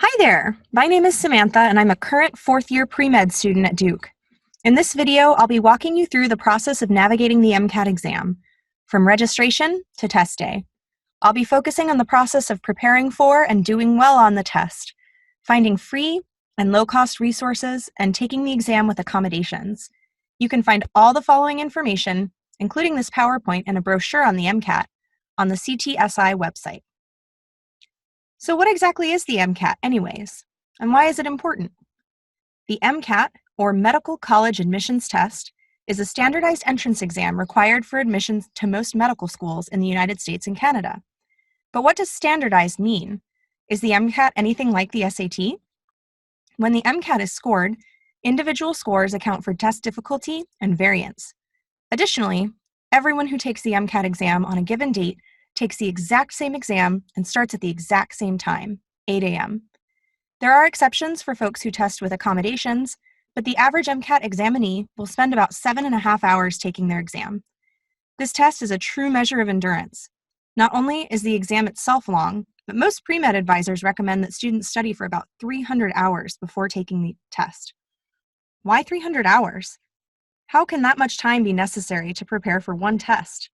Hi there, my name is Samantha and I'm a current fourth-year pre-med student at Duke. In this video, I'll be walking you through the process of navigating the MCAT exam, from registration to test day. I'll be focusing on the process of preparing for and doing well on the test, finding free and low-cost resources, and taking the exam with accommodations. You can find all the following information, including this PowerPoint and a brochure on the MCAT, on the CTSI website. So what exactly is the MCAT anyways, and why is it important? The MCAT, or Medical College Admissions Test, is a standardized entrance exam required for admissions to most medical schools in the United States and Canada. But what does standardized mean? Is the MCAT anything like the SAT? When the MCAT is scored, individual scores account for test difficulty and variance. Additionally, everyone who takes the MCAT exam on a given date takes the exact same exam and starts at the exact same time, 8 a.m. There are exceptions for folks who test with accommodations, but the average MCAT examinee will spend about 7.5 hours taking their exam. This test is a true measure of endurance. Not only is the exam itself long, but most pre-med advisors recommend that students study for about 300 hours before taking the test. Why 300 hours? How can that much time be necessary to prepare for one test?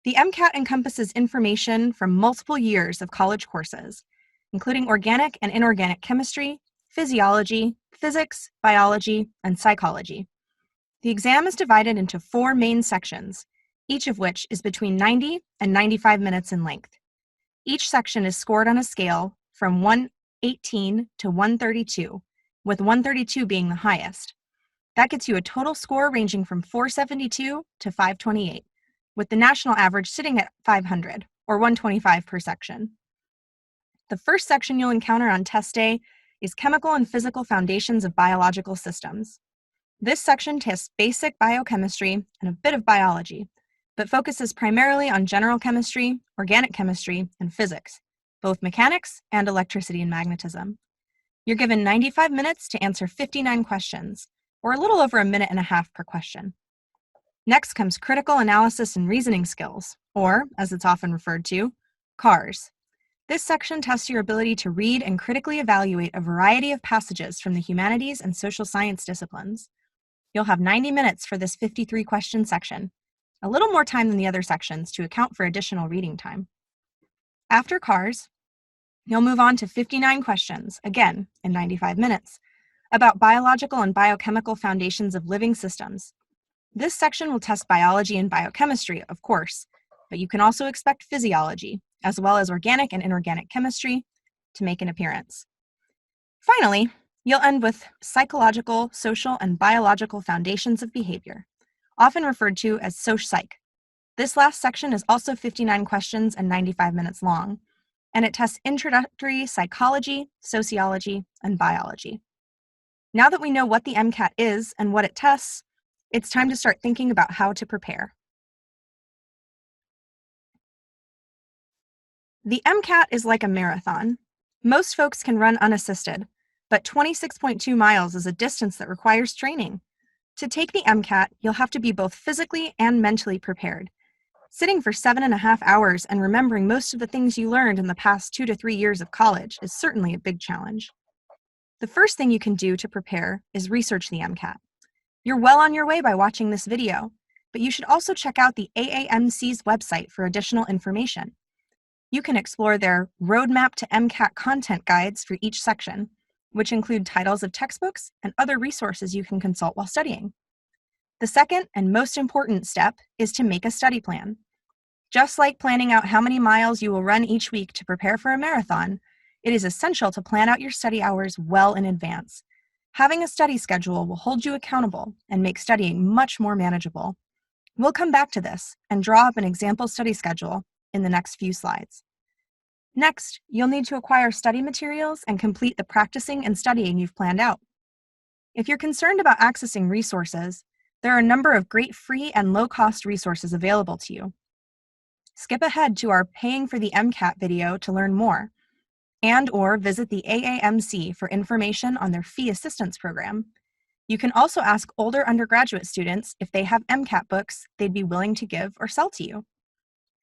The MCAT encompasses information from multiple years of college courses, including organic and inorganic chemistry, physiology, physics, biology, and psychology. The exam is divided into 4 main sections, each of which is between 90 and 95 minutes in length. Each section is scored on a scale from 118 to 132, with 132 being the highest. That gets you a total score ranging from 472 to 528. With the national average sitting at 500, or 125 per section. The first section you'll encounter on test day is Chemical and Physical Foundations of Biological Systems. This section tests basic biochemistry and a bit of biology, but focuses primarily on general chemistry, organic chemistry, and physics, both mechanics and electricity and magnetism. You're given 95 minutes to answer 59 questions, or a little over a minute and a half per question. Next comes critical analysis and reasoning skills, or, as it's often referred to, CARS. This section tests your ability to read and critically evaluate a variety of passages from the humanities and social science disciplines. You'll have 90 minutes for this 53-question section, a little more time than the other sections to account for additional reading time. After CARS, you'll move on to 59 questions, again in 95 minutes, about biological and biochemical foundations of living systems. This section will test biology and biochemistry, of course, but you can also expect physiology, as well as organic and inorganic chemistry, to make an appearance. Finally, you'll end with psychological, social, and biological foundations of behavior, often referred to as soc-psych. This last section is also 59 questions and 95 minutes long, and it tests introductory psychology, sociology, and biology. Now that we know what the MCAT is and what it tests, it's time to start thinking about how to prepare. The MCAT is like a marathon. Most folks can run unassisted, but 26.2 miles is a distance that requires training. To take the MCAT, you'll have to be both physically and mentally prepared. Sitting for 7.5 hours and remembering most of the things you learned in the past 2 to 3 years of college is certainly a big challenge. The first thing you can do to prepare is research the MCAT. You're well on your way by watching this video, but you should also check out the AAMC's website for additional information. You can explore their Roadmap to MCAT content guides for each section, which include titles of textbooks and other resources you can consult while studying. The second and most important step is to make a study plan. Just like planning out how many miles you will run each week to prepare for a marathon, it is essential to plan out your study hours well in advance. Having a study schedule will hold you accountable and make studying much more manageable. We'll come back to this and draw up an example study schedule in the next few slides. Next, you'll need to acquire study materials and complete the practicing and studying you've planned out. If you're concerned about accessing resources, there are a number of great free and low-cost resources available to you. Skip ahead to our Paying for the MCAT video to learn more, and/or visit the AAMC for information on their fee assistance program. You can also ask older undergraduate students if they have MCAT books they'd be willing to give or sell to you.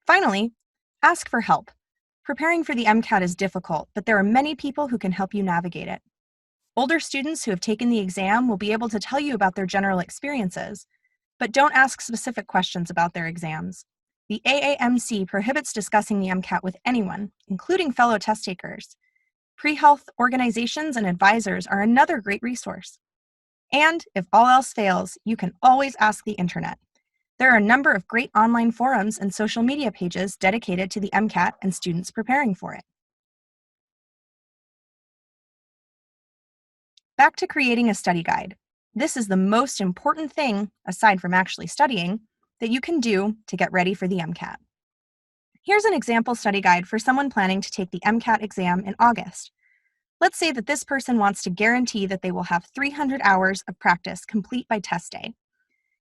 Finally, ask for help. Preparing for the MCAT is difficult, but there are many people who can help you navigate it. Older students who have taken the exam will be able to tell you about their general experiences, but don't ask specific questions about their exams. The AAMC prohibits discussing the MCAT with anyone, including fellow test takers. Pre-health organizations and advisors are another great resource. And if all else fails, you can always ask the internet. There are a number of great online forums and social media pages dedicated to the MCAT and students preparing for it. Back to creating a study guide. This is the most important thing, aside from actually studying, that you can do to get ready for the MCAT. Here's an example study guide for someone planning to take the MCAT exam in August. Let's say that this person wants to guarantee that they will have 300 hours of practice complete by test day.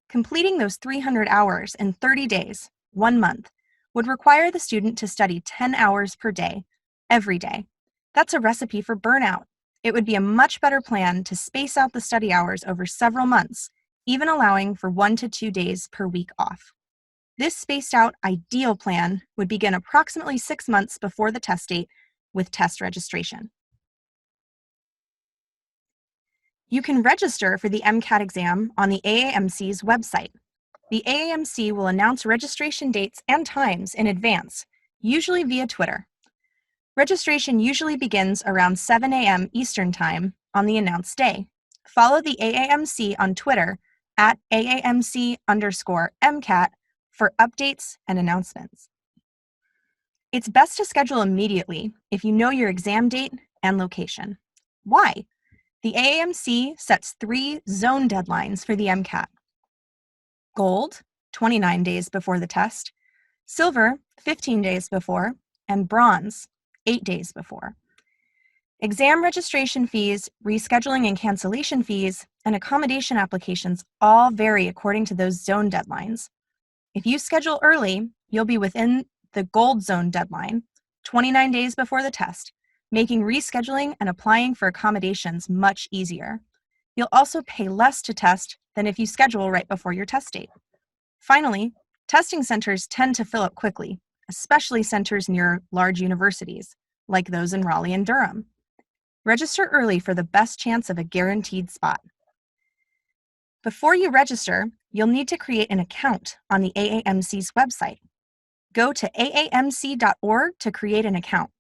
Completing those 300 hours in 30 days, 1 month, would require the student to study 10 hours per day, every day. That's a recipe for burnout. It would be a much better plan to space out the study hours over several months, even allowing for 1 to 2 days per week off. This spaced out ideal plan would begin approximately 6 months before the test date with test registration. You can register for the MCAT exam on the AAMC's website. The AAMC will announce registration dates and times in advance, usually via Twitter. Registration usually begins around 7 a.m. Eastern Time on the announced day. Follow the AAMC on Twitter at AAMC_MCAT for updates and announcements. It's best to schedule immediately if you know your exam date and location. Why? The AAMC sets 3 zone deadlines for the MCAT. Gold, 29 days before the test, silver, 15 days before, and bronze, 8 days before. Exam registration fees, rescheduling and cancellation fees, and accommodation applications all vary according to those zone deadlines. If you schedule early, you'll be within the gold zone deadline, 29 days before the test, making rescheduling and applying for accommodations much easier. You'll also pay less to test than if you schedule right before your test date. Finally, testing centers tend to fill up quickly, especially centers near large universities, like those in Raleigh and Durham. Register early for the best chance of a guaranteed spot. Before you register, you'll need to create an account on the AAMC's website. Go to aamc.org to create an account.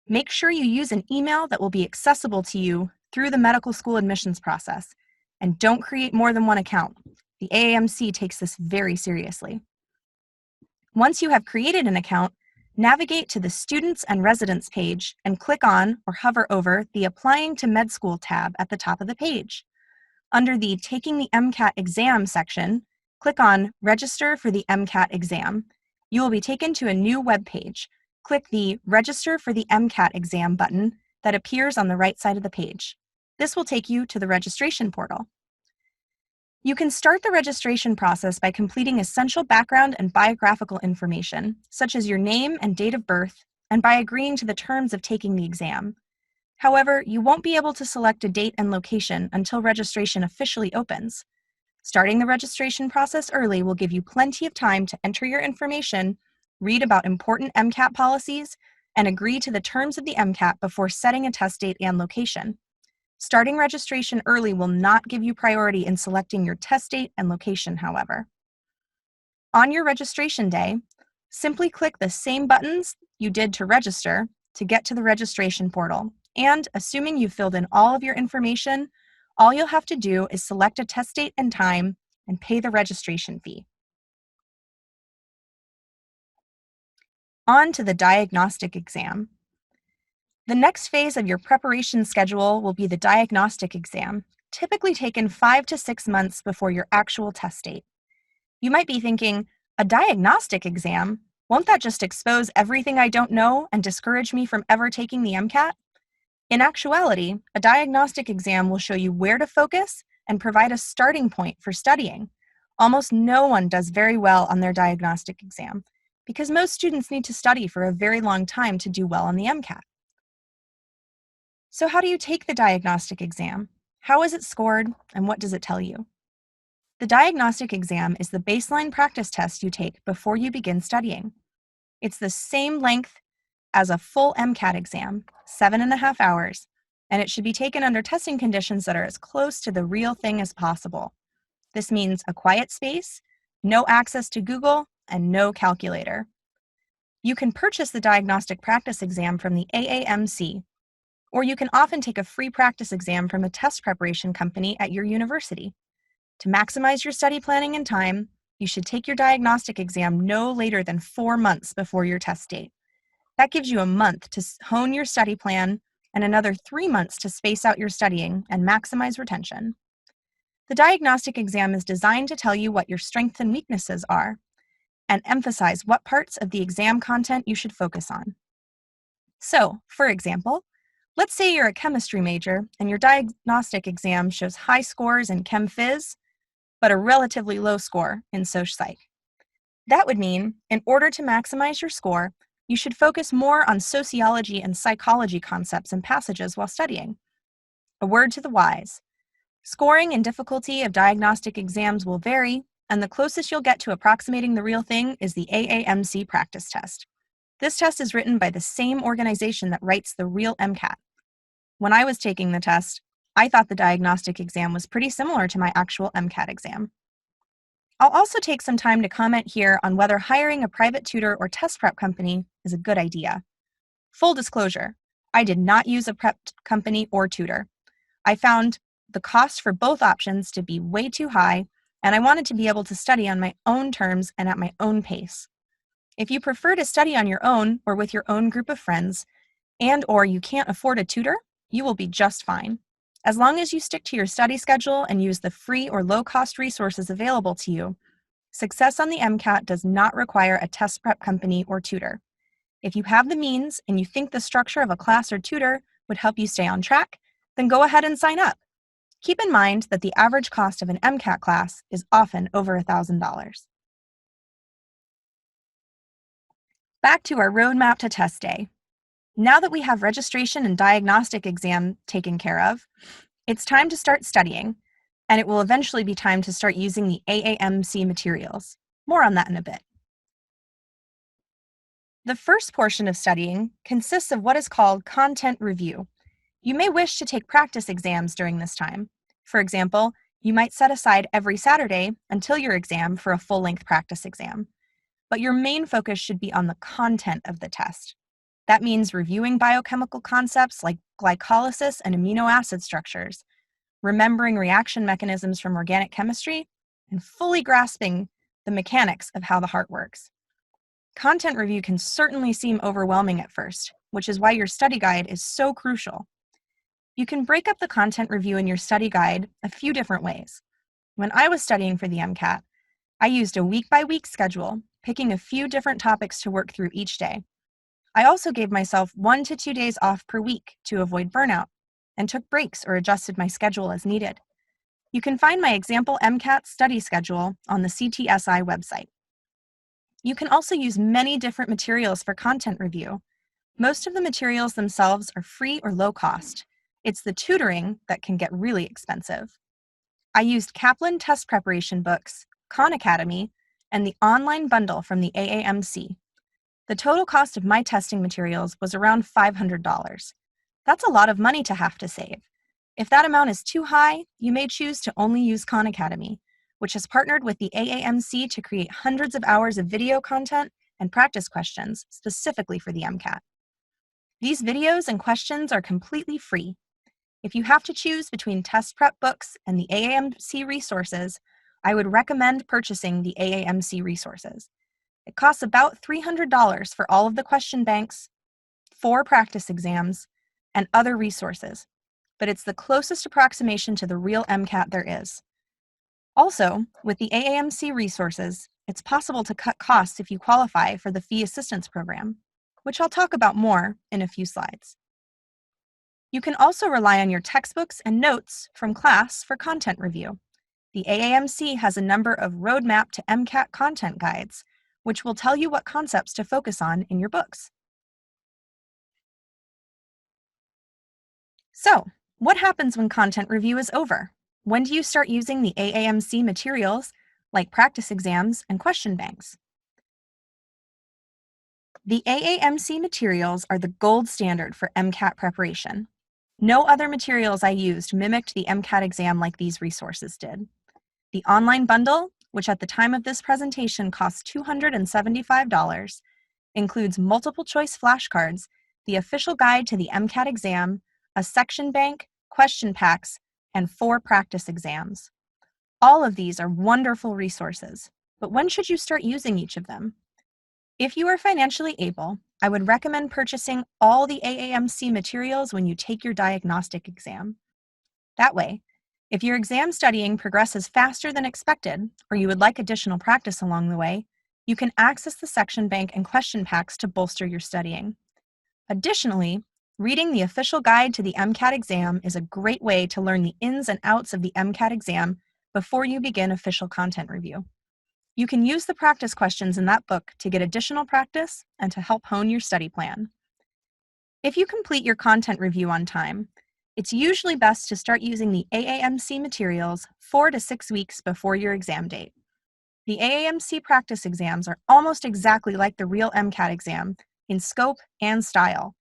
Make sure you use an email that will be accessible to you through the medical school admissions process, and don't create more than one account. The AAMC takes this very seriously. Once you have created an account, navigate to the Students and Residents page and click on or hover over the Applying to Med School tab at the top of the page. Under the Taking the MCAT Exam section, click on Register for the MCAT Exam. You will be taken to a new web page. Click the Register for the MCAT Exam button that appears on the right side of the page. This will take you to the registration portal. You can start the registration process by completing essential background and biographical information, such as your name and date of birth, and by agreeing to the terms of taking the exam. However, you won't be able to select a date and location until registration officially opens. Starting the registration process early will give you plenty of time to enter your information, read about important MCAT policies, and agree to the terms of the MCAT before setting a test date and location. Starting registration early will not give you priority in selecting your test date and location, however. On your registration day, simply click the same buttons you did to register to get to the registration portal, and assuming you've filled in all of your information, all you'll have to do is select a test date and time and pay the registration fee. On to the diagnostic exam. The next phase of your preparation schedule will be the diagnostic exam, typically taken 5 to 6 months before your actual test date. You might be thinking, a diagnostic exam? Won't that just expose everything I don't know and discourage me from ever taking the MCAT? In actuality, a diagnostic exam will show you where to focus and provide a starting point for studying. Almost no one does very well on their diagnostic exam because most students need to study for a very long time to do well on the MCAT. So how do you take the diagnostic exam? How is it scored, and what does it tell you? The diagnostic exam is the baseline practice test you take before you begin studying. It's the same length as a full MCAT exam, 7.5 hours, and it should be taken under testing conditions that are as close to the real thing as possible. This means a quiet space, no access to Google, and no calculator. You can purchase the diagnostic practice exam from the AAMC, or you can often take a free practice exam from a test preparation company at your university. To maximize your study planning and time, you should take your diagnostic exam no later than 4 months before your test date. That gives you a month to hone your study plan and another 3 months to space out your studying and maximize retention. The diagnostic exam is designed to tell you what your strengths and weaknesses are and emphasize what parts of the exam content you should focus on. So, for example, let's say you're a chemistry major and your diagnostic exam shows high scores in Chem Phys, but a relatively low score in Soc Psych. That would mean, in order to maximize your score, you should focus more on sociology and psychology concepts and passages while studying. A word to the wise: scoring and difficulty of diagnostic exams will vary, and the closest you'll get to approximating the real thing is the AAMC practice test. This test is written by the same organization that writes the real MCAT. When I was taking the test, I thought the diagnostic exam was pretty similar to my actual MCAT exam. I'll also take some time to comment here on whether hiring a private tutor or test prep company is a good idea. Full disclosure, I did not use a prep company or tutor. I found the cost for both options to be way too high, and I wanted to be able to study on my own terms and at my own pace. If you prefer to study on your own or with your own group of friends, and/or you can't afford a tutor, you will be just fine. As long as you stick to your study schedule and use the free or low-cost resources available to you, success on the MCAT does not require a test prep company or tutor. If you have the means and you think the structure of a class or tutor would help you stay on track, then go ahead and sign up. Keep in mind that the average cost of an MCAT class is often over $1,000. Back to our roadmap to test day. Now that we have registration and diagnostic exam taken care of, it's time to start studying, and it will eventually be time to start using the AAMC materials. More on that in a bit. The first portion of studying consists of what is called content review. You may wish to take practice exams during this time. For example, you might set aside every Saturday until your exam for a full-length practice exam. But your main focus should be on the content of the test. That means reviewing biochemical concepts like glycolysis and amino acid structures, remembering reaction mechanisms from organic chemistry, and fully grasping the mechanics of how the heart works. Content review can certainly seem overwhelming at first, which is why your study guide is so crucial. You can break up the content review in your study guide a few different ways. When I was studying for the MCAT, I used a week-by-week schedule, picking a few different topics to work through each day. I also gave myself 1 to 2 days off per week to avoid burnout, and took breaks or adjusted my schedule as needed. You can find my example MCAT study schedule on the CTSI website. You can also use many different materials for content review. Most of the materials themselves are free or low cost. It's the tutoring that can get really expensive. I used Kaplan test preparation books, Khan Academy, and the online bundle from the AAMC. The total cost of my testing materials was around $500. That's a lot of money to have to save. If that amount is too high, you may choose to only use Khan Academy, which has partnered with the AAMC to create hundreds of hours of video content and practice questions specifically for the MCAT. These videos and questions are completely free. If you have to choose between test prep books and the AAMC resources, I would recommend purchasing the AAMC resources. It costs about $300 for all of the question banks, 4 practice exams, and other resources, but it's the closest approximation to the real MCAT there is. Also, with the AAMC resources, it's possible to cut costs if you qualify for the fee assistance program, which I'll talk about more in a few slides. You can also rely on your textbooks and notes from class for content review. The AAMC has a number of roadmap to MCAT content guides, which will tell you what concepts to focus on in your books. So, what happens when content review is over? When do you start using the AAMC materials like practice exams and question banks? The AAMC materials are the gold standard for MCAT preparation. No other materials I used mimicked the MCAT exam like these resources did. The online bundle, which at the time of this presentation costs $275, includes multiple choice flashcards, the official guide to the MCAT exam, a section bank, question packs, and 4 practice exams. All of these are wonderful resources, but when should you start using each of them? If you are financially able, I would recommend purchasing all the AAMC materials when you take your diagnostic exam. That way, if your exam studying progresses faster than expected, or you would like additional practice along the way, you can access the section bank and question packs to bolster your studying. Additionally, reading the official guide to the MCAT exam is a great way to learn the ins and outs of the MCAT exam before you begin official content review. You can use the practice questions in that book to get additional practice and to help hone your study plan. If you complete your content review on time, it's usually best to start using the AAMC materials 4 to 6 weeks before your exam date. The AAMC practice exams are almost exactly like the real MCAT exam in scope and style,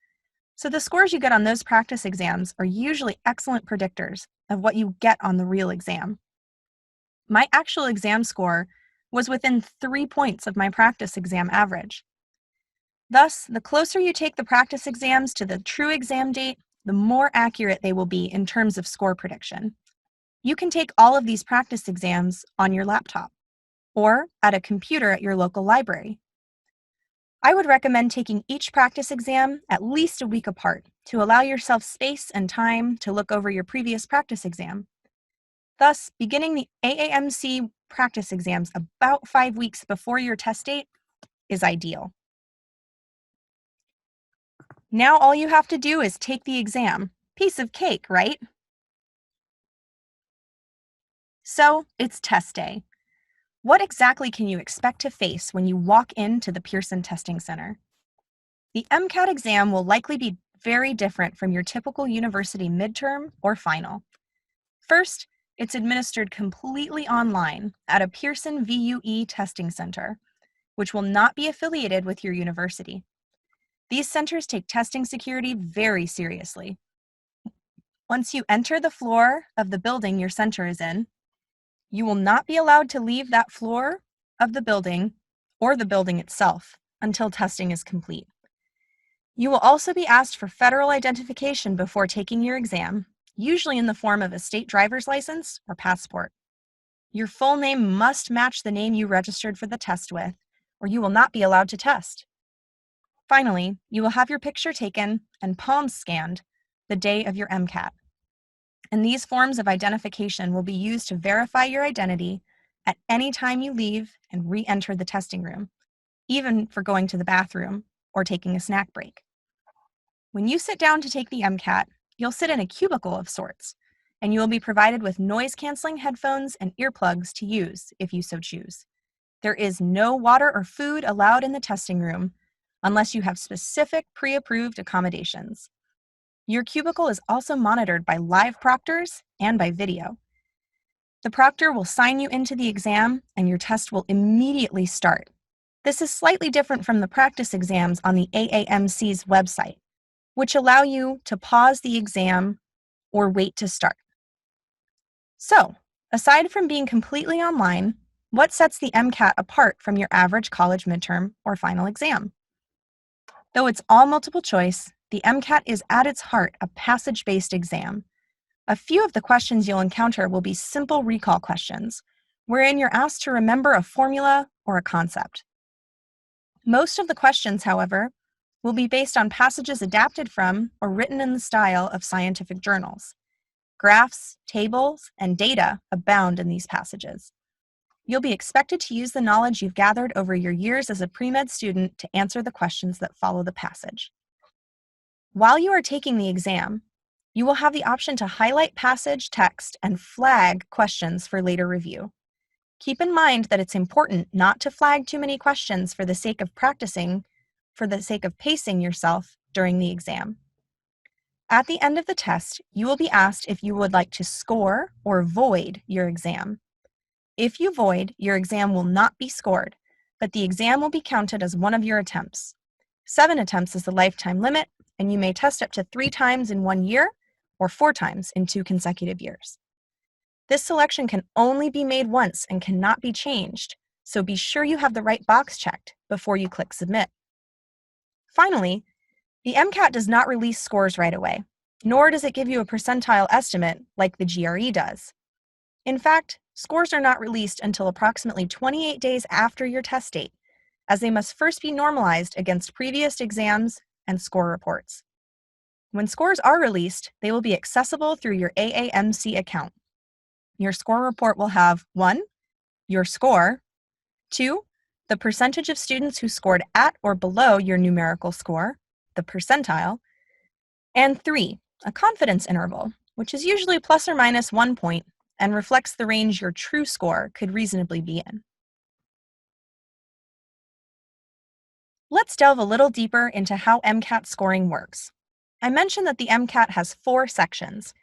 so the scores you get on those practice exams are usually excellent predictors of what you get on the real exam. My actual exam score was within 3 points of my practice exam average. Thus, the closer you take the practice exams to the true exam date, the more accurate they will be in terms of score prediction. You can take all of these practice exams on your laptop or at a computer at your local library. I would recommend taking each practice exam at least a week apart to allow yourself space and time to look over your previous practice exam. Thus, beginning the AAMC practice exams about 5 weeks before your test date is ideal. Now all you have to do is take the exam. Piece of cake, right? So, it's test day. What exactly can you expect to face when you walk into the Pearson Testing Center? The MCAT exam will likely be very different from your typical university midterm or final. First, it's administered completely online at a Pearson VUE testing center, which will not be affiliated with your university. These centers take testing security very seriously. Once you enter the floor of the building your center is in, you will not be allowed to leave that floor of the building or the building itself until testing is complete. You will also be asked for federal identification before taking your exam, usually in the form of a state driver's license or passport. Your full name must match the name you registered for the test with, or you will not be allowed to test. Finally, you will have your picture taken and palms scanned the day of your MCAT. And these forms of identification will be used to verify your identity at any time you leave and re-enter the testing room, even for going to the bathroom or taking a snack break. When you sit down to take the MCAT, you'll sit in a cubicle of sorts, and you will be provided with noise-canceling headphones and earplugs to use if you so choose. There is no water or food allowed in the testing room unless you have specific pre-approved accommodations. Your cubicle is also monitored by live proctors and by video. The proctor will sign you into the exam and your test will immediately start. This is slightly different from the practice exams on the AAMC's website, which allow you to pause the exam or wait to start. So, aside from being completely online, what sets the MCAT apart from your average college midterm or final exam? Though it's all multiple choice, the MCAT is at its heart a passage-based exam. A few of the questions you'll encounter will be simple recall questions, wherein you're asked to remember a formula or a concept. Most of the questions, however, will be based on passages adapted from or written in the style of scientific journals. Graphs, tables, and data abound in these passages. You'll be expected to use the knowledge you've gathered over your years as a pre-med student to answer the questions that follow the passage. While you are taking the exam, you will have the option to highlight passage text and flag questions for later review. Keep in mind that it's important not to flag too many questions for the sake of practicing, for the sake of pacing yourself during the exam. At the end of the test, you will be asked if you would like to score or void your exam. If you void, your exam will not be scored, but the exam will be counted as one of your attempts. 7 attempts is the lifetime limit, and you may test up to 3 times in 1 year or 4 times in 2 consecutive years. This selection can only be made once and cannot be changed, so be sure you have the right box checked before you click Submit. Finally, the MCAT does not release scores right away, nor does it give you a percentile estimate like the GRE does. In fact, scores are not released until approximately 28 days after your test date, as they must first be normalized against previous exams and score reports. When scores are released, they will be accessible through your AAMC account. Your score report will have 1. Your score, 2. The percentage of students who scored at or below your numerical score, the percentile, and 3. A confidence interval, which is usually plus or minus 1 point and reflects the range your true score could reasonably be in. Let's delve a little deeper into how MCAT scoring works. I mentioned that the MCAT has 4 sections,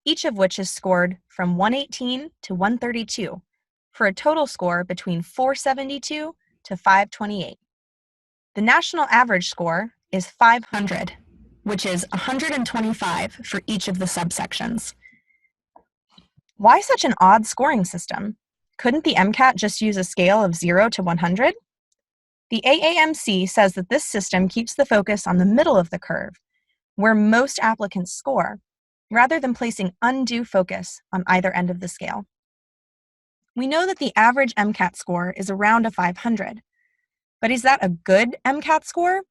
each of which is scored from 118 to 132, for a total score between 472 to 528. The national average score is 500, which is 125 for each of the subsections. Why such an odd scoring system? Couldn't the MCAT just use a scale of 0 to 100? The AAMC says that this system keeps the focus on the middle of the curve, where most applicants score, rather than placing undue focus on either end of the scale. We know that the average MCAT score is around a 500, but is that a good MCAT score?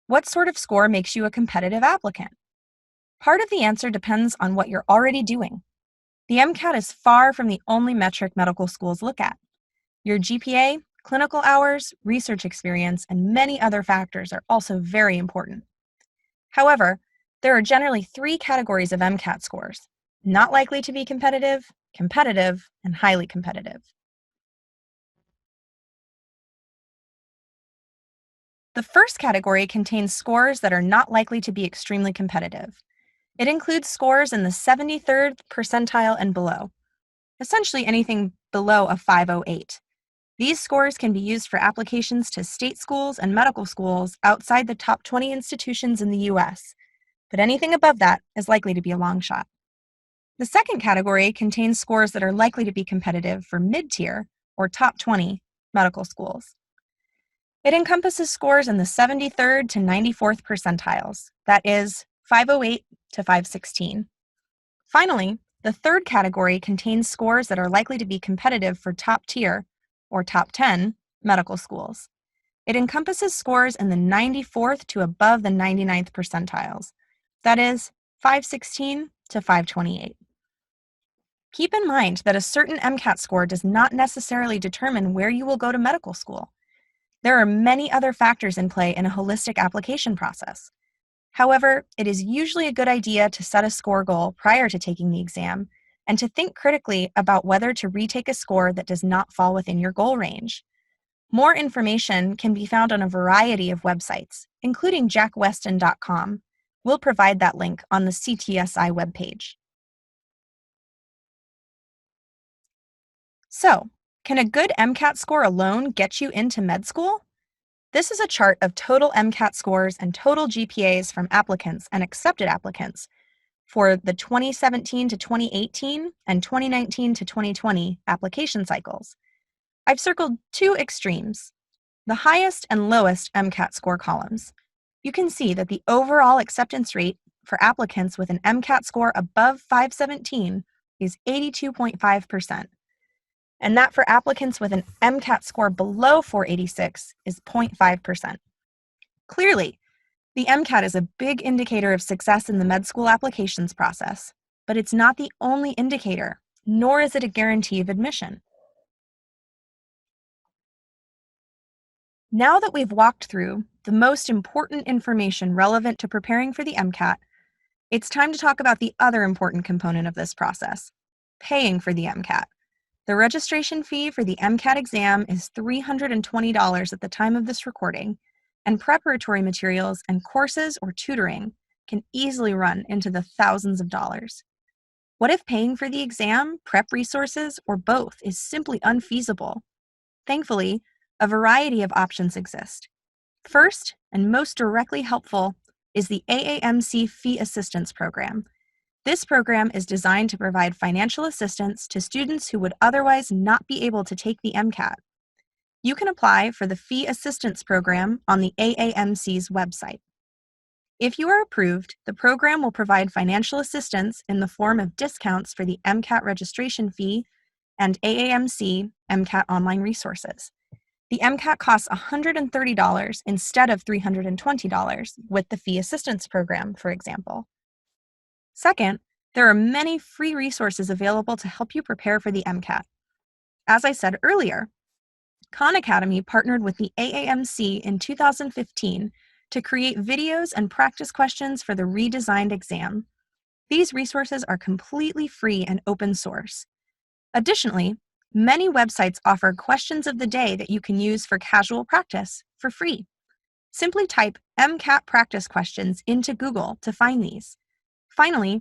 What sort of score makes you a competitive applicant? Part of the answer depends on what you're already doing. The MCAT is far from the only metric medical schools look at. Your GPA, clinical hours, research experience, and many other factors are also very important. However, there are generally 3 categories of MCAT scores: not likely to be competitive, competitive, and highly competitive. The first category contains scores that are not likely to be extremely competitive. It includes scores in the 73rd percentile and below, essentially anything below a 508. These scores can be used for applications to state schools and medical schools outside the top 20 institutions in the US, but anything above that is likely to be a long shot. The second category contains scores that are likely to be competitive for mid-tier or top 20 medical schools. It encompasses scores in the 73rd to 94th percentiles, that is, 508 to 516. Finally, the third category contains scores that are likely to be competitive for top tier or top 10 medical schools. It encompasses scores in the 94th to above the 99th percentiles, that is, 516 to 528. Keep in mind that a certain MCAT score does not necessarily determine where you will go to medical school. There are many other factors in play in a holistic application process. However, it is usually a good idea to set a score goal prior to taking the exam and to think critically about whether to retake a score that does not fall within your goal range. More information can be found on a variety of websites, including jackweston.com. We'll provide that link on the CTSI webpage. So, can a good MCAT score alone get you into med school? This is a chart of total MCAT scores and total GPAs from applicants and accepted applicants for the 2017 to 2018 and 2019 to 2020 application cycles. I've circled 2 extremes, the highest and lowest MCAT score columns. You can see that the overall acceptance rate for applicants with an MCAT score above 517 is 82.5%, and that for applicants with an MCAT score below 486 is 0.5%. Clearly, the MCAT is a big indicator of success in the med school applications process, but it's not the only indicator, nor is it a guarantee of admission. Now that we've walked through the most important information relevant to preparing for the MCAT, it's time to talk about the other important component of this process, paying for the MCAT. The registration fee for the MCAT exam is $320 at the time of this recording, and preparatory materials and courses or tutoring can easily run into the thousands of dollars. What if paying for the exam, prep resources, or both is simply unfeasible? Thankfully, a variety of options exist. First, and most directly helpful, is the AAMC Fee Assistance Program. This program is designed to provide financial assistance to students who would otherwise not be able to take the MCAT. You can apply for the Fee Assistance Program on the AAMC's website. If you are approved, the program will provide financial assistance in the form of discounts for the MCAT registration fee and AAMC MCAT online resources. The MCAT costs $130 instead of $320 with the Fee Assistance Program, for example. Second, there are many free resources available to help you prepare for the MCAT. As I said earlier, Khan Academy partnered with the AAMC in 2015 to create videos and practice questions for the redesigned exam. These resources are completely free and open source. Additionally, many websites offer questions of the day that you can use for casual practice for free. Simply type MCAT practice questions into Google to find these. Finally,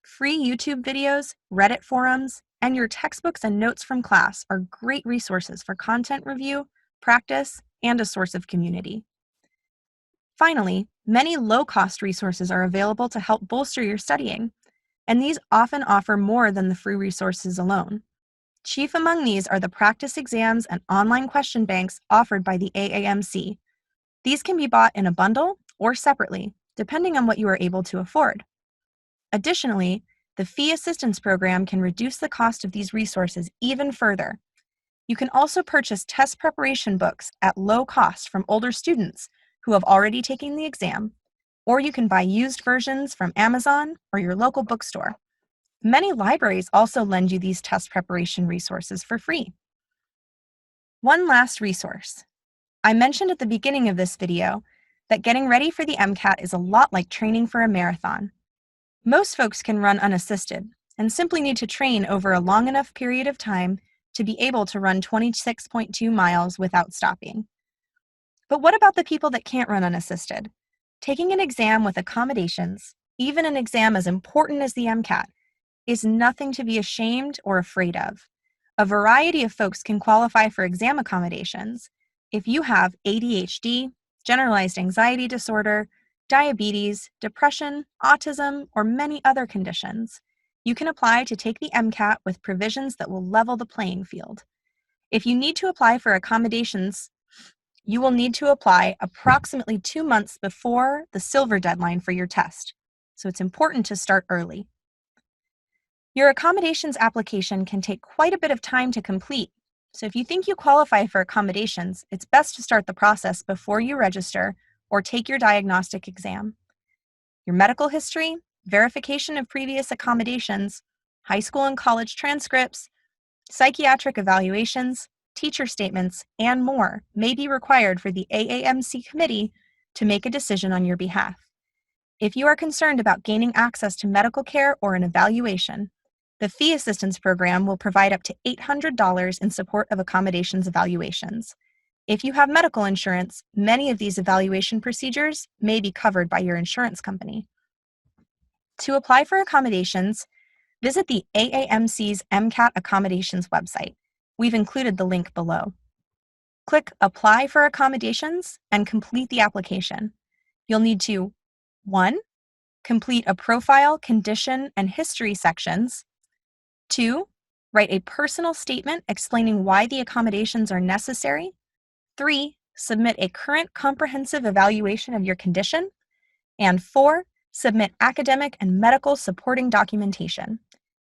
free YouTube videos, Reddit forums, and your textbooks and notes from class are great resources for content review, practice, and a source of community. Finally, many low-cost resources are available to help bolster your studying, and these often offer more than the free resources alone. Chief among these are the practice exams and online question banks offered by the AAMC. These can be bought in a bundle or separately, depending on what you are able to afford. Additionally, the Fee Assistance Program can reduce the cost of these resources even further. You can also purchase test preparation books at low cost from older students who have already taken the exam, or you can buy used versions from Amazon or your local bookstore. Many libraries also lend you these test preparation resources for free. One last resource. I mentioned at the beginning of this video that getting ready for the MCAT is a lot like training for a marathon. Most folks can run unassisted and simply need to train over a long enough period of time to be able to run 26.2 miles without stopping. But what about the people that can't run unassisted? Taking an exam with accommodations, even an exam as important as the MCAT, is nothing to be ashamed or afraid of. A variety of folks can qualify for exam accommodations. If you have ADHD, generalized anxiety disorder, diabetes, depression, autism, or many other conditions, you can apply to take the MCAT with provisions that will level the playing field. If you need to apply for accommodations, you will need to apply approximately 2 months before the silver deadline for your test, so it's important to start early. Your accommodations application can take quite a bit of time to complete, so if you think you qualify for accommodations, it's best to start the process before you register or take your diagnostic exam. Your medical history, verification of previous accommodations, high school and college transcripts, psychiatric evaluations, teacher statements, and more may be required for the AAMC committee to make a decision on your behalf. If you are concerned about gaining access to medical care or an evaluation, the Fee Assistance Program will provide up to $800 in support of accommodations evaluations. If you have medical insurance, many of these evaluation procedures may be covered by your insurance company. To apply for accommodations, visit the AAMC's MCAT Accommodations website. We've included the link below. Click Apply for Accommodations and complete the application. You'll need to 1. Complete a profile, condition, and history sections. 2. Write a personal statement explaining why the accommodations are necessary. 3. Submit a current comprehensive evaluation of your condition. And 4. Submit academic and medical supporting documentation.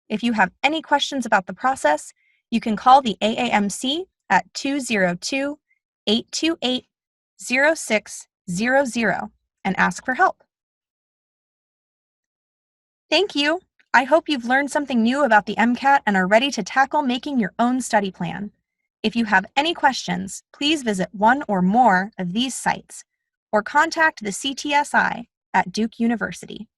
If you have any questions about the process, you can call the AAMC at 202-828-0600 and ask for help. Thank you. I hope you've learned something new about the MCAT and are ready to tackle making your own study plan. If you have any questions, please visit one or more of these sites or contact the CTSI at Duke University.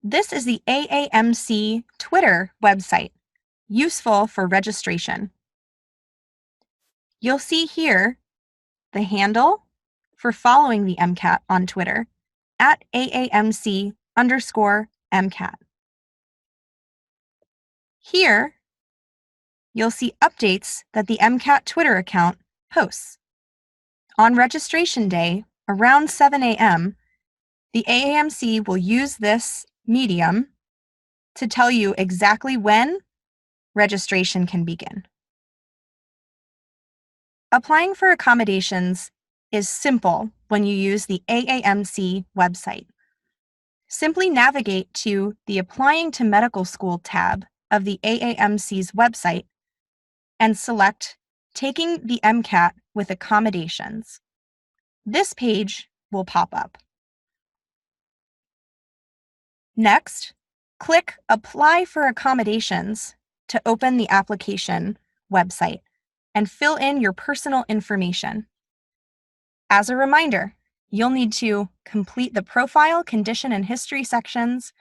This is the AAMC Twitter website, useful for registration. You'll see here the handle for following the MCAT on Twitter at AAMC_MCAT. Here, you'll see updates that the MCAT Twitter account posts. On registration day, around 7 a.m., the AAMC will use this medium to tell you exactly when registration can begin. Applying for accommodations is simple when you use the AAMC website. Simply navigate to the Applying to Medical School tab of the AAMC's website and select Taking the MCAT with Accommodations. This page will pop up. Next, click Apply for Accommodations to open the application website and fill in your personal information. As a reminder, you'll need to complete the profile, condition, and history sections,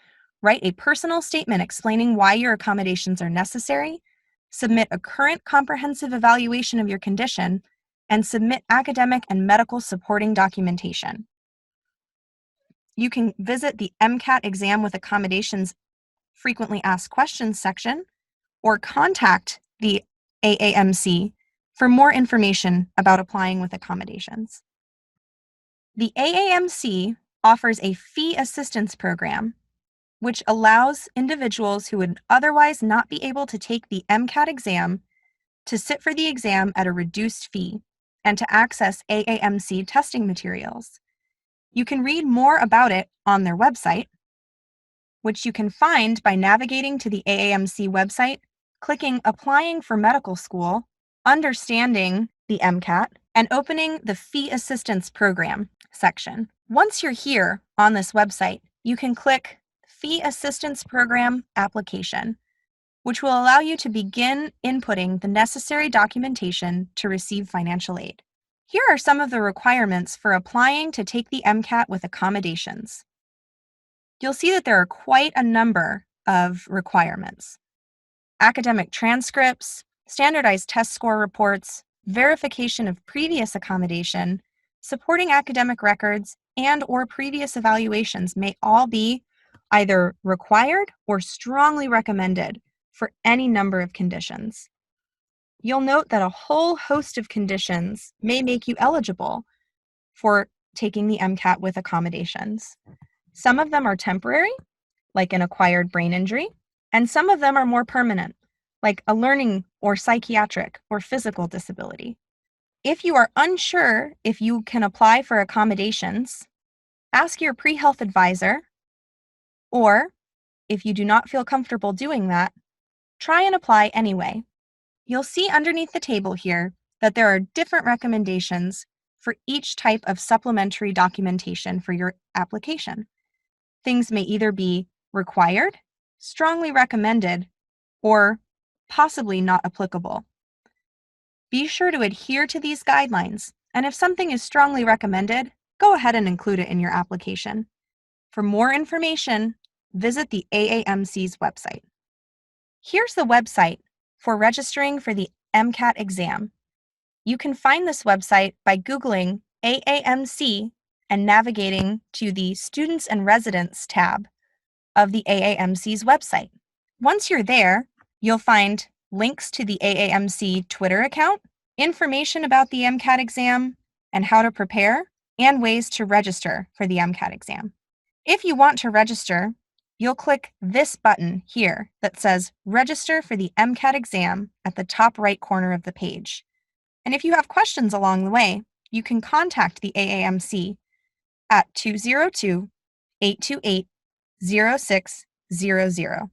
write a personal statement explaining why your accommodations are necessary, submit a current comprehensive evaluation of your condition, and submit academic and medical supporting documentation. You can visit the MCAT Exam with Accommodations Frequently Asked Questions section or contact the AAMC for more information about applying with accommodations. The AAMC offers a fee assistance program, which allows individuals who would otherwise not be able to take the MCAT exam to sit for the exam at a reduced fee and to access AAMC testing materials. You can read more about it on their website, which you can find by navigating to the AAMC website, clicking Applying for Medical School, Understanding the MCAT, and opening the Fee Assistance Program section. Once you're here on this website, you can click Fee Assistance Program Application, which will allow you to begin inputting the necessary documentation to receive financial aid. Here are some of the requirements for applying to take the MCAT with accommodations. You'll see that there are quite a number of requirements. Academic transcripts, standardized test score reports, verification of previous accommodation, supporting academic records, and/or previous evaluations may all be either required or strongly recommended for any number of conditions. You'll note that a whole host of conditions may make you eligible for taking the MCAT with accommodations. Some of them are temporary, like an acquired brain injury, and some of them are more permanent, like a learning or psychiatric or physical disability. If you are unsure if you can apply for accommodations, ask your pre-health advisor, or if you do not feel comfortable doing that, try and apply anyway. You'll see underneath the table here that there are different recommendations for each type of supplementary documentation for your application. Things may either be required, strongly recommended, or possibly not applicable. Be sure to adhere to these guidelines, and if something is strongly recommended, go ahead and include it in your application. For more information, visit the AAMC's website. Here's the website for registering for the MCAT exam. You can find this website by Googling AAMC and navigating to the Students and Residents tab of the AAMC's website. Once you're there, you'll find links to the AAMC Twitter account, information about the MCAT exam and how to prepare, and ways to register for the MCAT exam. If you want to register, you'll click this button here that says Register for the MCAT exam at the top right corner of the page. And if you have questions along the way, you can contact the AAMC at 202-828-0600.